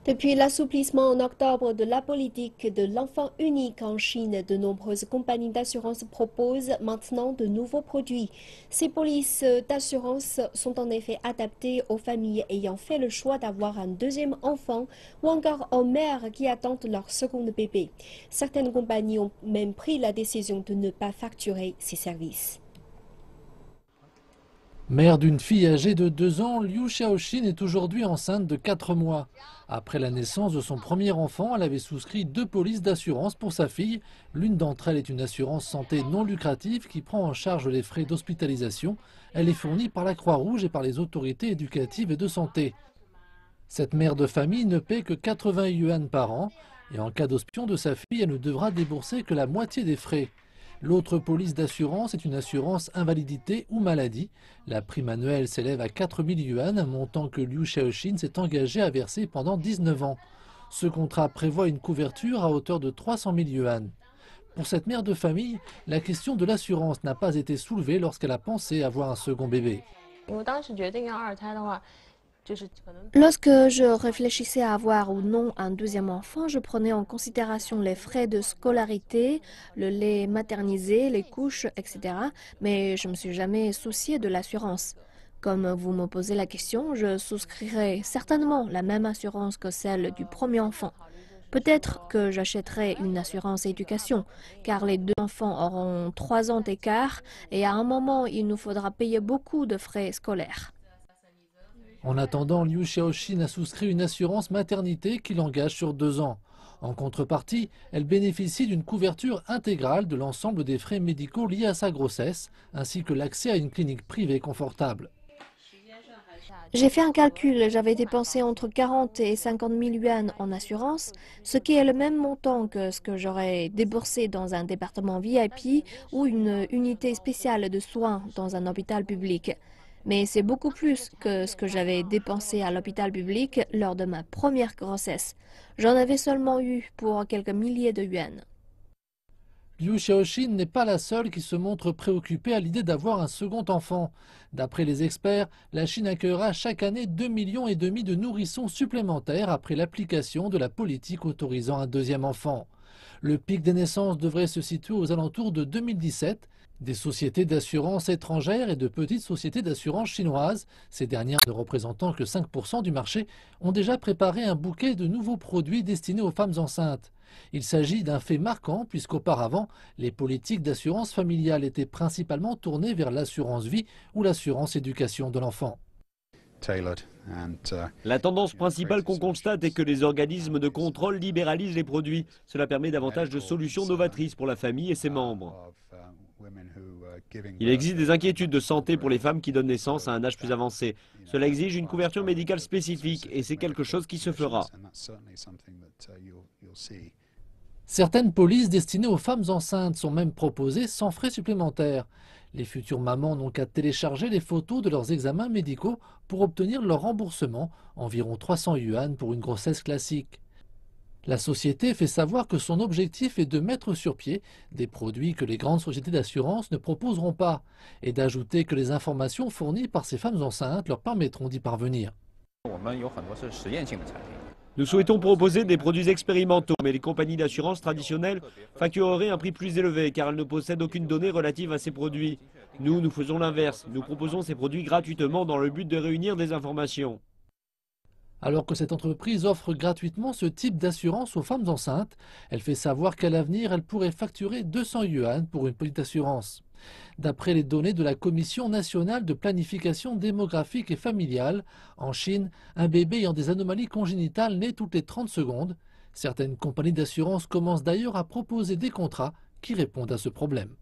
Depuis l'assouplissement en octobre de la politique de l'enfant unique en Chine, de nombreuses compagnies d'assurance proposent maintenant de nouveaux produits. Ces polices d'assurance sont en effet adaptées aux familles ayant fait le choix d'avoir un deuxième enfant ou encore aux mères qui attendent leur second bébé. Certaines compagnies ont même pris la décision de ne pas facturer ces services. Mère d'une fille âgée de 2 ans, Liu Xiaoxin est aujourd'hui enceinte de 4 mois. Après la naissance de son premier enfant, elle avait souscrit 2 polices d'assurance pour sa fille. L'une d'entre elles est une assurance santé non lucrative qui prend en charge les frais d'hospitalisation. Elle est fournie par la Croix-Rouge et par les autorités éducatives et de santé. Cette mère de famille ne paie que 80 yuan par an et en cas d'hospitalisation de sa fille, elle ne devra débourser que la moitié des frais. L'autre police d'assurance est une assurance invalidité ou maladie. La prime annuelle s'élève à 4000 yuan, un montant que Liu Xiaoxin s'est engagé à verser pendant 19 ans. Ce contrat prévoit une couverture à hauteur de 300 000 yuan. Pour cette mère de famille, la question de l'assurance n'a pas été soulevée lorsqu'elle a pensé avoir un second bébé. Lorsque je réfléchissais à avoir ou non un deuxième enfant, je prenais en considération les frais de scolarité, le lait maternisé, les couches, etc. Mais je ne me suis jamais souciée de l'assurance. Comme vous me posez la question, je souscrirai certainement la même assurance que celle du premier enfant. Peut-être que j'achèterai une assurance éducation, car les deux enfants auront 3 ans d'écart et à un moment, il nous faudra payer beaucoup de frais scolaires. En attendant, Liu Xiaoxin a souscrit une assurance maternité qui l'engage sur 2 ans. En contrepartie, elle bénéficie d'une couverture intégrale de l'ensemble des frais médicaux liés à sa grossesse, ainsi que l'accès à une clinique privée confortable. J'ai fait un calcul, j'avais dépensé entre 40 et 50 000 yuan en assurance, ce qui est le même montant que ce que j'aurais déboursé dans un département VIP ou une unité spéciale de soins dans un hôpital public. Mais c'est beaucoup plus que ce que j'avais dépensé à l'hôpital public lors de ma première grossesse. J'en avais seulement eu pour quelques milliers de yuan. Liu Xiaoxin n'est pas la seule qui se montre préoccupée à l'idée d'avoir un second enfant. D'après les experts, la Chine accueillera chaque année 2,5 millions de nourrissons supplémentaires après l'application de la politique autorisant un deuxième enfant. Le pic des naissances devrait se situer aux alentours de 2017. Des sociétés d'assurance étrangères et de petites sociétés d'assurance chinoises, ces dernières ne représentant que 5% du marché, ont déjà préparé un bouquet de nouveaux produits destinés aux femmes enceintes. Il s'agit d'un fait marquant puisqu'auparavant, les politiques d'assurance familiale étaient principalement tournées vers l'assurance vie ou l'assurance éducation de l'enfant. La tendance principale qu'on constate est que les organismes de contrôle libéralisent les produits. Cela permet davantage de solutions novatrices pour la famille et ses membres. Il existe des inquiétudes de santé pour les femmes qui donnent naissance à un âge plus avancé. Cela exige une couverture médicale spécifique et c'est quelque chose qui se fera. Certaines polices destinées aux femmes enceintes sont même proposées sans frais supplémentaires. Les futures mamans n'ont qu'à télécharger les photos de leurs examens médicaux pour obtenir leur remboursement, environ 300 yuan pour une grossesse classique. La société fait savoir que son objectif est de mettre sur pied des produits que les grandes sociétés d'assurance ne proposeront pas et d'ajouter que les informations fournies par ces femmes enceintes leur permettront d'y parvenir. Nous souhaitons proposer des produits expérimentaux, mais les compagnies d'assurance traditionnelles factureraient un prix plus élevé car elles ne possèdent aucune donnée relative à ces produits. Nous faisons l'inverse. Nous proposons ces produits gratuitement dans le but de réunir des informations. Alors que cette entreprise offre gratuitement ce type d'assurance aux femmes enceintes, elle fait savoir qu'à l'avenir, elle pourrait facturer 200 yuan pour une petite assurance. D'après les données de la Commission nationale de planification démographique et familiale, en Chine, un bébé ayant des anomalies congénitales naît toutes les 30 secondes. Certaines compagnies d'assurance commencent d'ailleurs à proposer des contrats qui répondent à ce problème.